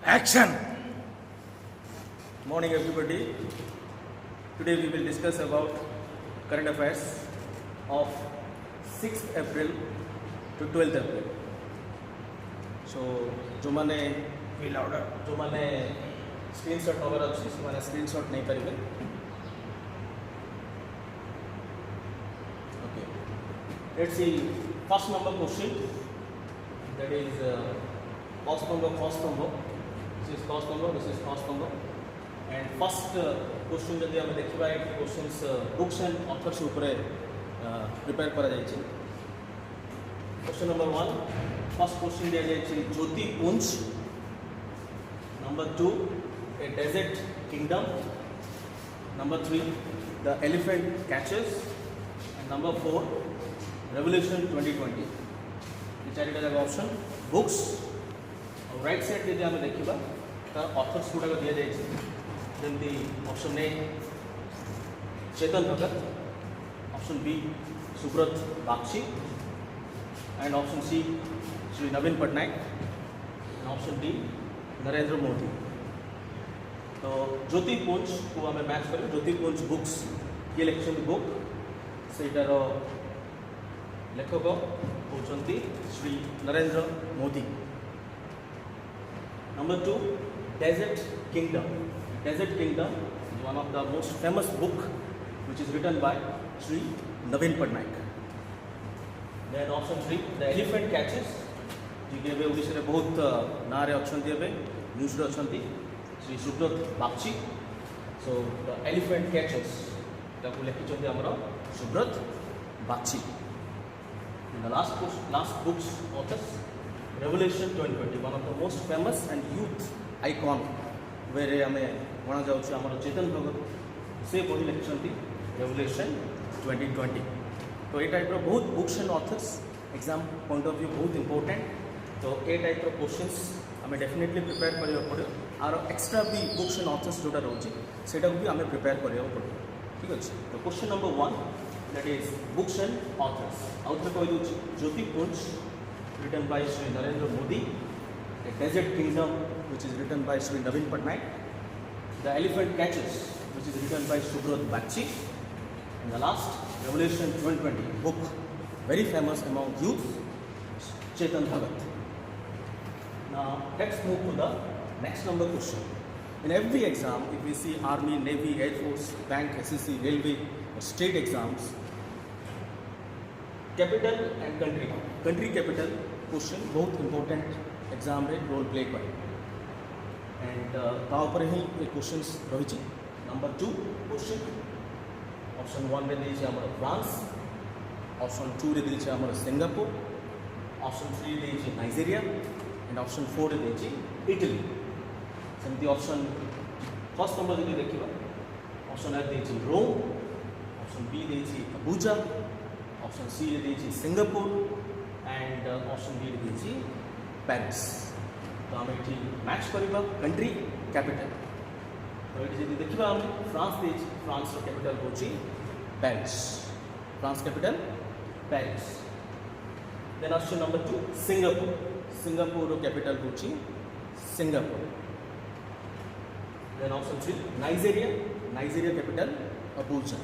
Action! Morning everybody. Today we will discuss about current affairs of 6th April to 12th April. So जो माने screenshot number अच्छी से screenshot नहीं पारे. Okay. Let's see first number question. That is cost number. This is cost number. This is cost number. And first question जब हमें देखिबा एक क्वेश्चंस बुक्स एंड ऑथर्स ऊपर प्रिपेयर करा जायछि. क्वेश्चन नंबर 1 फर्स्ट क्वेश्चन दिया जायछि ज्योति पुंज. Number 2 a desert kingdom. Number 3 the elephant catches. And number 4 revolution 2020. ये चारिटा जगह ऑप्शन बुक्स और राइट साइड यदि आम देखा तार ऑथर्स गुड़ाक दि जाए जमी option A Chetan Bhagat, option B Subrata Bagchi and option C Shri Naveen Patnaik and option D Narendra Modi. तो ज्योति पुंज को आम मैच कर ज्योति पुंज बुक्स ये लिखिं बुक सेटार लेखक होती Shri Narendra Modi. Number 2 Desert Kingdom. Desert Kingdom is one of the most famous book which is written by Shri Naveen Patnaik. Then option 3 The Elephant Catches. जी के बे ओडिशा रे बहुत ना रे अछंती एबे न्यूज रे अछंती Shri Subrata Bagchi. So the elephant catches ताको लेखि चंती हमरो Subrat Bagchi. The last books authors Revolution 2020, one of the most famous and youth icon where हमें गणा जाउछि हमर चेतन भगत से बही लिखिसंती Revolution 2020. तो ये टाइप रो बहुत books and authors exam point of view बहुत इंपोर्टेंट. तो ये टाइप रो क्वेश्चंस हमें डेफिनेटली प्रिपेयर करियो पड़े आर एक्स्ट्रा भी बुक्स एंड ऑथर्स जोटा रहउछि सेटा को भी हमें प्रिपेयर करियो पड़े. ठीक अछि. तो question number 1 that is books and authors. Author कहि दोछि ज्योति पुंज written by Shri Narendra Modi. A Desert Kingdom which is written by Shri Naveen Patnaik. The Elephant Catches which is written by Subrat Bagchi. And the last Revolution 2020 book very famous among youth Chetan Bhagat. Now let's move to the next number question. In every exam, if we see Army, Navy, Air Force, Bank, SSC, Railway or state exams, capital and country capital question बहुत important exam रे role play करे. And तापर ही ये questions रही. Number 2 question option 1 रे देछि हमर France, option 2 रे देछि हमर सिंगापुर, ऑप्शन 3 देछि नाइजीरिया एंड ऑप्शन 4 रे देछि इटली. सेमती ऑप्शन फर्स्ट नंबर जदि देखिबा ऑप्शन ए देछि रोम, ऑप्शन बी देछि अबुजा, ऑप्शन सी रे देछि सिंगापुर एंड ऑप्शन डी रे देछि पेरिस. तो आम ये मैच करवा कंट्री कैपिटल. तो ये जब देखा हम फ्रांस देछि फ्रांस रो कैपिटल होछि Paris. France capital Paris. Then option number 2 Singapore. Singapore रो कैपिटल होछि Singapore. Then option 3 Nigeria. Nigeria capital Abuja.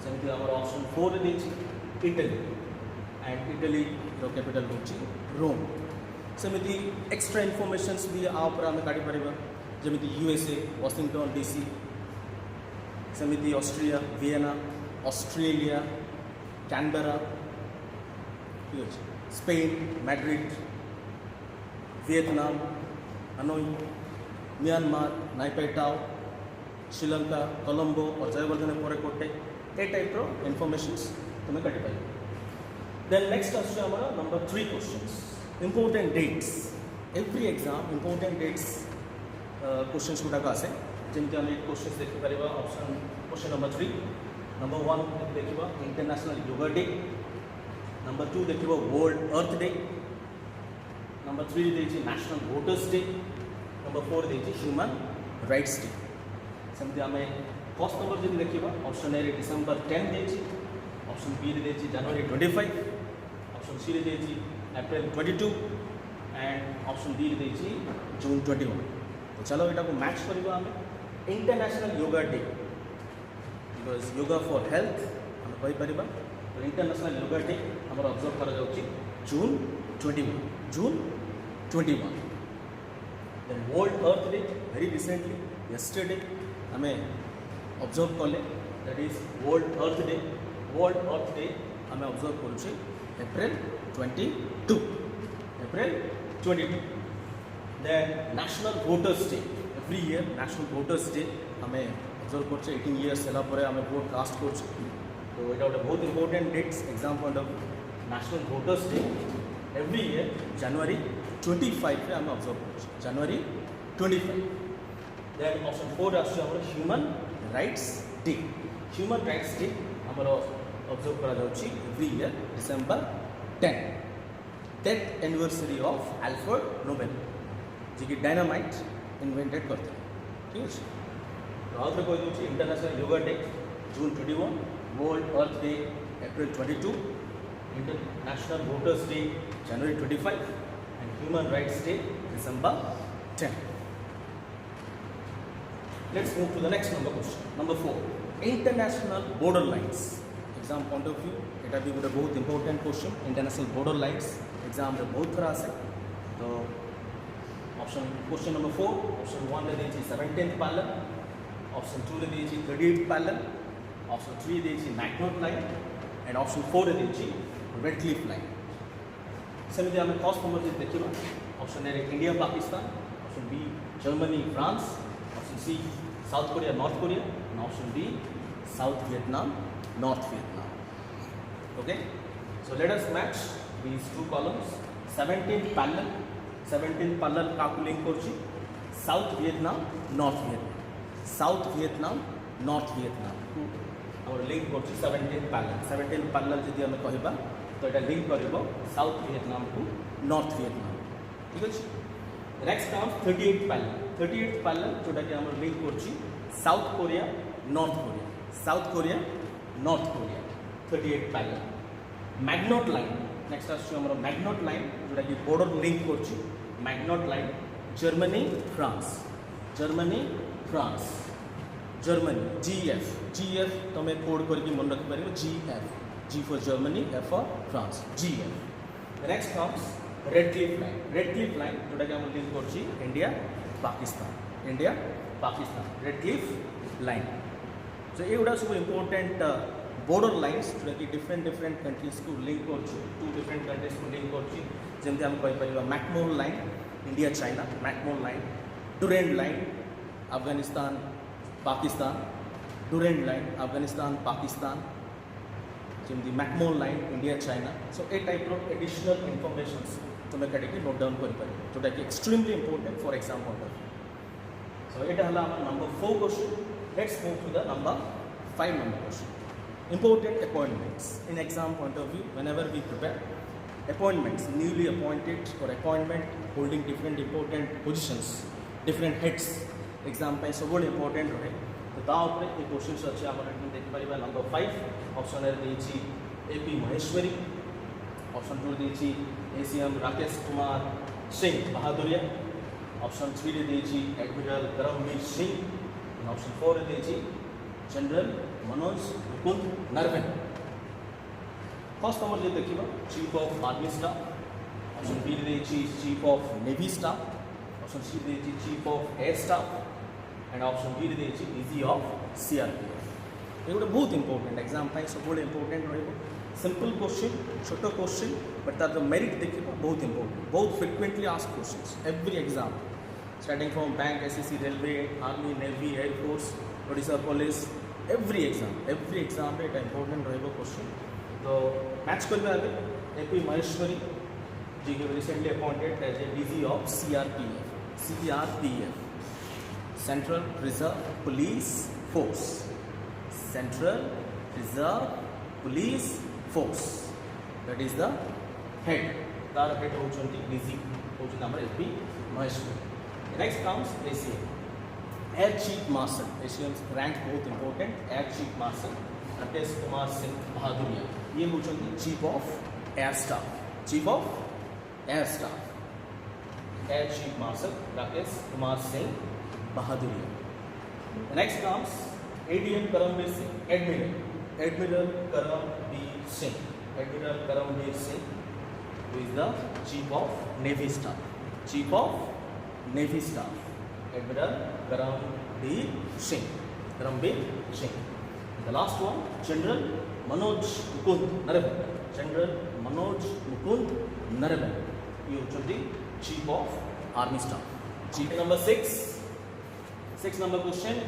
सेमती आम ऑप्शन 4 देछि इटली एंड इटली रो कैपिटल होछि रोम. सेमती एक्स्ट्रा इनफॉरमेशंस भी आ ऊपर आम काढ़ी पारिबा जेमिति यूएसए वाशिंगटन डीसी, सेमती ऑस्ट्रिया वियना, ऑस्ट्रेलिया कैनबरा, ठीक अछि, Spain Madrid, Vietnam Hanoi, Myanmar Naypyidaw, Sri Lanka Colombo और जयवर्धन कोरेकोटे. ए टाइप रो इनफॉरमेशंस तुम्हें काटी पाए. देन नेक्स्ट आछे हमारा number 3 questions important dates. Every exam important dates questions गुड़ाक आसे जमी आम क्वेश्चन देखी पार. ऑप्शन क्वेश्चन नंबर 3 नंबर 1 देखा इंटरनेशनल योगा डे, नंबर 2 देखा वर्ल्ड अर्थ डे, नंबर 3 देखिए नेशनल वोटर्स डे, नंबर 4 देखिए ह्यूमन राइट्स डे. सेमती आम फर्स्ट नंबर जब देखा ऑप्शन ए डिसेंबर 10 देखिए, ऑप्शन बी देखिए जनवरी 25, ऑप्शन सी देखिए April 22 एंड ऑप्शन डी देछि जून 21। तो चलो एटा को मैच करबा हमें international yoga day because yoga for health हम कहि परिबा। तो इंटरनेशनल योगा डे हमर ऑब्जर्व करा जाउछि June 21। Then world earth day very recently yesterday हमें ऑब्जर्व कले that is world earth day हमें ऑब्जर्व करुचे April 22। Then national voters day every year national voters day हमें ऑब्जर्व कर 18 इयर्स है हमें वोट कास्ट कर। तो यहाँ गोटे बहुत important dates exam point of national voters day every year January 25 रे हमें ऑब्जर्व कर January 25। देन ऑप्शन 4 आसुचे ह्यूमन राइट्स डे हमर ऑब्जर्व करा जाउछि every year December 10 death anniversary of Alfred Nobel ji की डायनामाइट इन्वेंटेड करते। ठीक है तो आउट कह दूँ international yoga day June 21, world earth day April 22, international voters day January 25 and human rights day December 10। Let's move to the next question. Number 4. International border lines. Exam point of view, it will be a बहुत important question. International border lines. Exam रे बहुत तरह से. तो question number 4. Option 1 ले दीजिए 17th parallel. Option 2 ले दीजिए 38th parallel. Option 3 ले दीजिए Macknac line. And option 4 ले दीजिए Redcliffe line. सेमिति हमें cost number देखिए. Option A India Pakistan. Option B Germany France. Option C South Korea North Korea. And option D South Vietnam North Vietnam. Okay, so let us match these two columns. 17th parallel काकु link करछि South Vietnam North Vietnam को और link करछि 17th parallel जदि हम कहबा तो एटा link करबो South Vietnam को North Vietnam। ठीक अछि। नेक्स्ट कम्स 38th parallel जोटा कि हम लिंक करछि South Korea North Korea 38th parallel। Macknac line next आछी हमर Macknac line जोटा कि बॉर्डर लिंक करछि Macknac line Germany France GF तमे कोड करके मन रख पारिबो GF G for Germany F for France GF। Next comes Redcliffe line जोटा कि हम लिंक करछि India Pakistan Redcliffe line। so ये गुडा सब इंपोर्टेंट बॉर्डर लाइन्स जोटा कि डिफरेंट कंट्रीज को लिंक करछि 2 डिफरेंट कंट्रीज को लिंक करछि जेमते हम कहि परिबा McMahon line India China McMahon line Durand line Afghanistan Pakistan Durand line Afghanistan Pakistan जेमती McMahon line India China. So a type of additional informations तुम कटिके नोट डाउन कर पारे जोटा कि extremely important for exam point of view. So एटा हला हमर number 4 question. Let's move to the number 5 number question. Important appointments in exam point of view. Whenever we prepare appointments, newly appointed or appointment holding different important positions, different heads, exam ପାଇଁ ସବୁବେଳେ important ରହେ। ତ ତା ଉପରେ ଏ questions ଅଛି ଆମର ଏଠି ଦେଖି परिबा नंबर 5 ऑप्शन ए देछि एपी महेश्वरी, ऑप्शन 2 देछि एसीएम राकेश कुमार सिंह बहादुरिया, ऑप्शन 3 रे देछि एडमिरल करमवीर सिंह, और ऑप्शन 4 रे देछि general Manoj Mukund Naravane. First number जो देखिबा chief of army staff, option B देछि chief of navy staff, option C देछि chief of air staff and option D देछि डीजी ऑफ सीआरपीएफ। ये गोटे बहुत इंपोर्टेंट एग्जाम ପାଇଁ ସବୁବେଳେ इंपोर्टेंट रहइबो। सिंपल क्वेश्चन छोटो क्वेश्चन बट तार जो मेरिट देखिबा बहुत इंपोर्टेंट, बहुत frequently asked questions every exam starting from bank SSC railway army navy air force Odisha police every exam रे एटा इंपोर्टेंट रहइबो क्वेश्चन। तो मैच करबा एपी महेश्वरी जी के recently appointed as a DG of CRPF central reserve police force that is the head तार head होचंती DG होचंती हमर AP Maheshwari. Next comes ACM air chief marshal. Asian rank बहुत important air chief marshal Rakesh Kumar Singh Bhadauria, ये होचंती chief of air staff Air Chief Marshal Rakesh Kumar Singh Bahaduria. The next comes ADM Karambir Singh, Admiral Karambir Singh. Admiral Karambir Singh, who is the Chief of Navy Staff. Chief of Navy Staff. Admiral Karambir Singh. Karambir Singh. And the last one, General Manoj Mukund Narayan. General Manoj Mukund Narayan. He is the Chief of Army Staff. Chief number 6. 6 number question.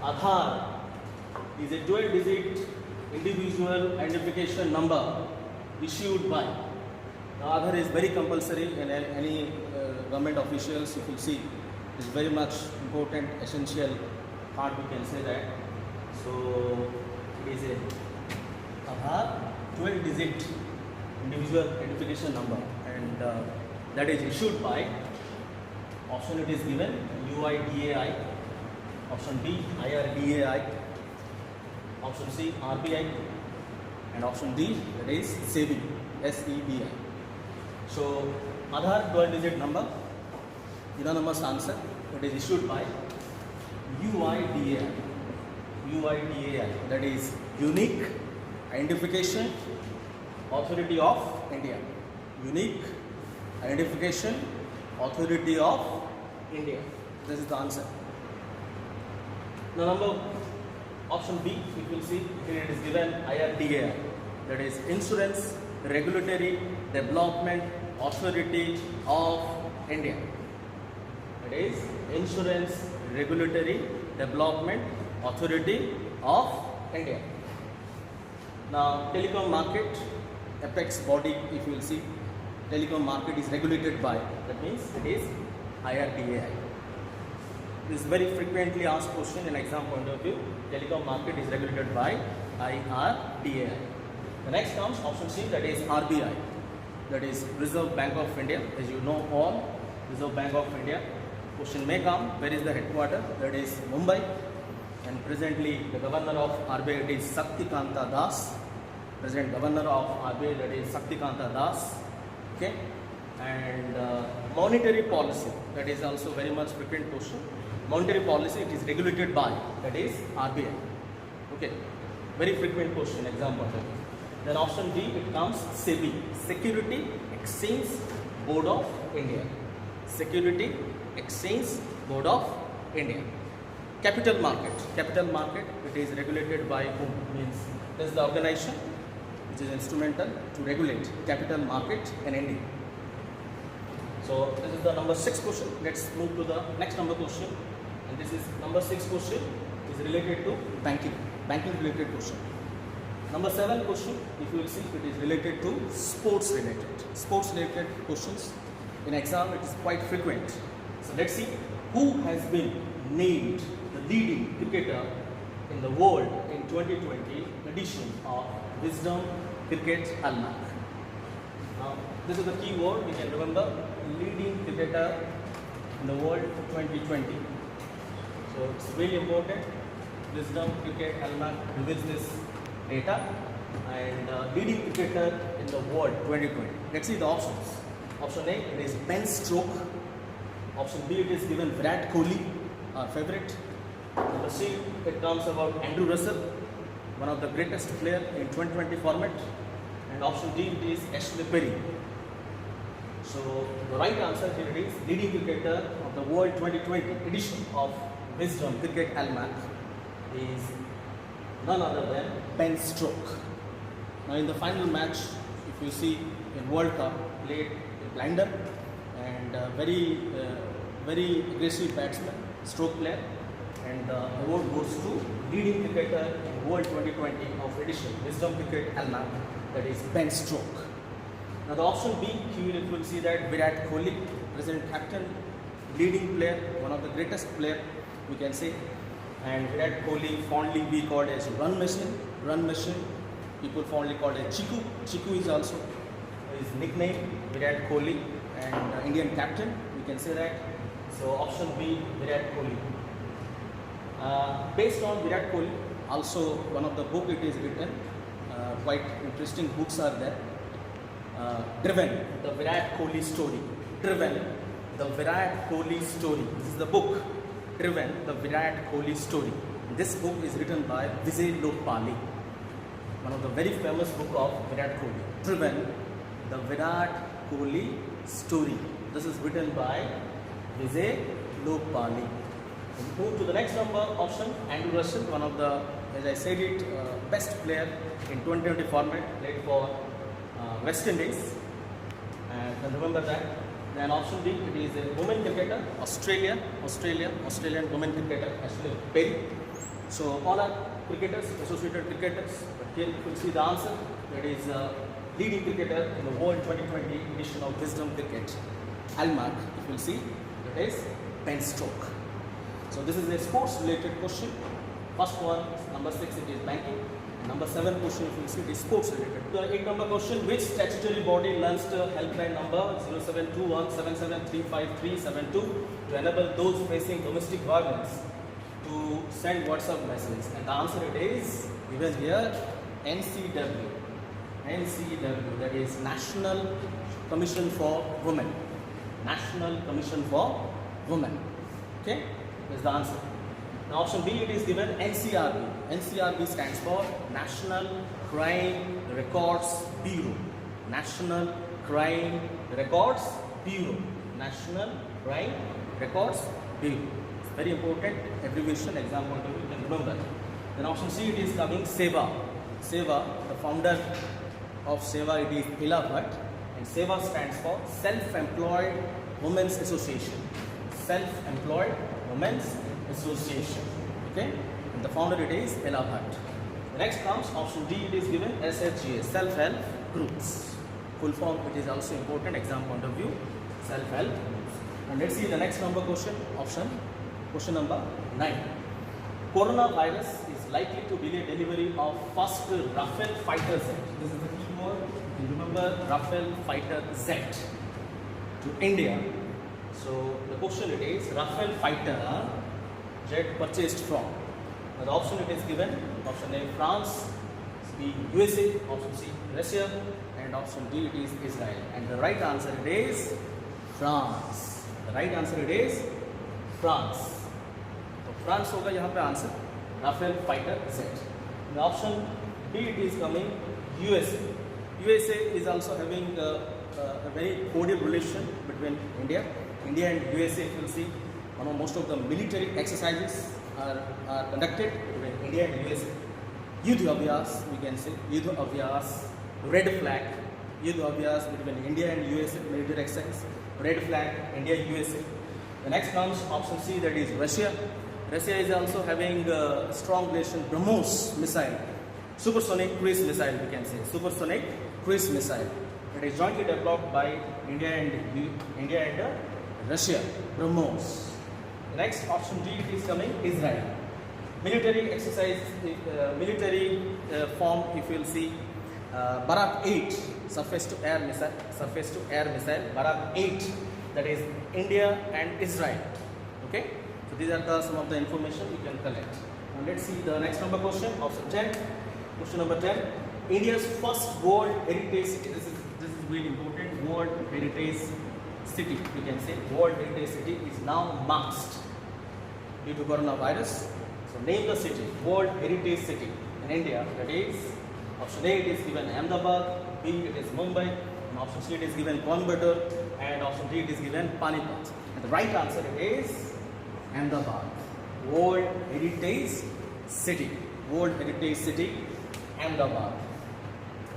Aadhaar is a dual-digit individual identification number issued by. Now, Aadhaar is very compulsory, and any government officials, if you see, is very much important, essential part, we can say that. So, it is a Aadhaar dual-digit individual identification number, and that is issued by. Option it is given UIDAI, option B IRDAI, option C RBI, and option D, that is SEBI, SEBI. So Aadhaar dual-digit number, unanimous answer. It is issued by UIDAI. UIDAI, that is Unique Identification Authority of India. Unique Identification Authority of India. This is the answer. Now, option B, if you see, here it is given IRDAI, that is Insurance Regulatory Development Authority of India. It is Insurance Regulatory Development Authority of India. Now, telecom market, apex body, if you will see, telecom market is regulated by, that means it is IRDAI. This is very frequently asked question in exam point of view. Telecom market is regulated by IRDAI. The next comes option C, that is RBI, that is Reserve Bank of India. As you know all, Reserve Bank of India. Question may come, where is the headquarter? That is Mumbai, and presently the governor of RBI is Shaktikanta Das. Present governor of RBI, that is Shaktikanta Das. Okay, and monetary policy, that is also very much frequent question. Monetary policy, it is regulated by, that is RBI. Okay, very frequent question, exam point of view. Then option D, it comes SEBI, Security Exchange Board of India. Security Exchange Board of India. Capital market, it is regulated by whom? Means this is the organization which is instrumental to regulate capital market in India. So this is the number 6 question. Let's move to the next number question. And this is number 6 question is related to banking related question. Number 7 question, if you will see, it is related to sports related questions. In exam, it is quite frequent. So let's see who has been named the leading cricketer in the world in 2020 edition of Wisdom Cricket Almanac. Now, this is the key word we can remember, leading cricketer in the world 2020. So it's really important. Wisdom Cricket Almanac reveals this data, and leading cricketer in the world 2020. Let's see the options. Option A, it is Ben Stokes. Option B, it is given Virat Kohli, our favorite. Number C, it comes about Andrew Russell, one of the greatest player in 2020 format. And option D, it is Ashley Perry. So the right answer here is leading cricketer of the World 2020 edition of Wisdom Cricket Almanac is none other than Ben Stokes. Now in the final match, if you see in World Cup, played a blinder and very aggressive batsman, stroke player, and the award goes to leading cricketer in World 2020 of edition Wisdom Cricket Almanac, that is Ben Stokes. Now the option B, here you will see that Virat Kohli, present captain, leading player, one of the greatest player we can say, and Virat Kohli fondly we called as run machine. People fondly called as Chiku. Chiku is also his nickname, Virat Kohli, and Indian captain, we can say that. So option B, Virat Kohli. Based on Virat Kohli, also one of the book it is written, quite interesting books are there. Driven, the Virat Kohli story. Driven, the Virat Kohli story. This is the book, Driven, the Virat Kohli story. This book is written by Vijay Lokpali, one of the very famous book of Virat Kohli. Driven, the Virat Kohli story. This is written by Vijay Lokpali. We move to the next number option. Andrew Russell, one of the, as I said it, best player in 2020 format, played for West Indies. And remember that. Then option D, it is a women cricketer, Australian women cricketer, Ashley Perry. So all are cricketers, associated cricketers. But here you will see the answer. It is leading cricketer in the World 2020 edition of Wisdom Cricket. Almark, if you will see, it is Ben Stokes. So this is a sports related question. First one, number 6, it is banking. Number 7 question, if you see, it is sports related. The 8 number question, which statutory body launched a helpline number 072177357372 to enable those facing domestic violence to send WhatsApp messages? And the answer it is given here, NCW. NCW, that is National Commission for Women. National Commission for Women. Okay, is the answer. Now option B, it is given NCRB. NCRB stands for National Crime Records Bureau. National Crime Records Bureau. National Crime Records Bureau. It's very important abbreviation, exam point of view, you can remember. Then option C, it is coming SEWA. SEWA, the founder of SEWA, it is Ela Bhatt. And SEWA stands for Self-Employed Women's Association. Self-Employed Women's Association. Okay, and the founder it is Ela Bhatt. The next comes option D, it is given SHGS, Self-Help Groups. Full form, it is also important exam point of view, Self-Help Groups. And let's see the next number question, question number 9. Coronavirus is likely to delay delivery of first Rafale fighter Z. This is the key word. You remember Rafale fighter Z to India. So the question it is, Rafale fighter jet purchased from. The option it is given, option A France, B USA, option C Russia, and option D it is Israel. And the right answer it is France. The right answer it is France. So France होगा यहाँ पे answer, Rafale fighter Z. The option B it is coming USA. USA is also having a very cordial relation between India and USA. If you will see, most of the military exercises are conducted between India and USA. Yudh Abhyas, we can say, Yudh Abhyas, red flag, Yudh Abhyas between India and USA, military exercise, red flag, India, USA. The next comes option C, that is Russia. Russia is also having a strong relation, BrahMos missile, supersonic cruise missile, we can say, supersonic cruise missile. It is jointly developed by India and Russia, BrahMos. Next option D, it is coming Israel. Military exercise, military form, if you will see, Barak 8, surface to air missile, Barak 8, that is India and Israel. Okay, so these are some of the information you can collect. Now let's see the next number question, option 10. Question number 10, India's first World Heritage City. This is really important. World Heritage City, we can say, World Heritage City is now masked due to coronavirus. So name the city, World Heritage City in India. That is option A, it is given Ahmedabad, B, it is Mumbai, and option C, it is given Coimbatore, and option D, it is given Panipat. And the right answer is Ahmedabad. World Heritage City. World Heritage City, Ahmedabad.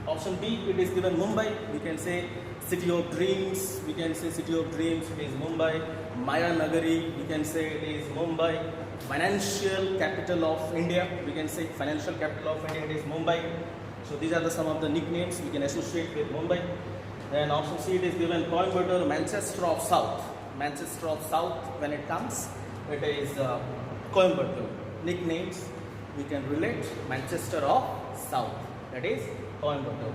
Option B, it is given Mumbai. We can say City of Dreams. We can say City of Dreams. It is Mumbai. Maya Nagari. We can say it is Mumbai. Financial capital of India. We can say financial capital of India. It is Mumbai. So these are some of the nicknames we can associate with Mumbai. Then option C, it is given Coimbatore, Manchester of South. Manchester of South. When it comes, it is Coimbatore. Nicknames we can relate, Manchester of South. That is Coimbatore.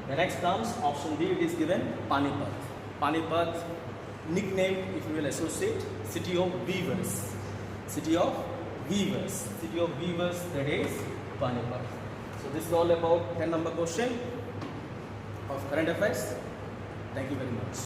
The next comes option D, it is given Panipat. Panipat, nickname if you will associate, City of Weavers. City of Weavers. City of Weavers, that is Panipat. So this is all about 10 number question of current affairs. Thank you very much.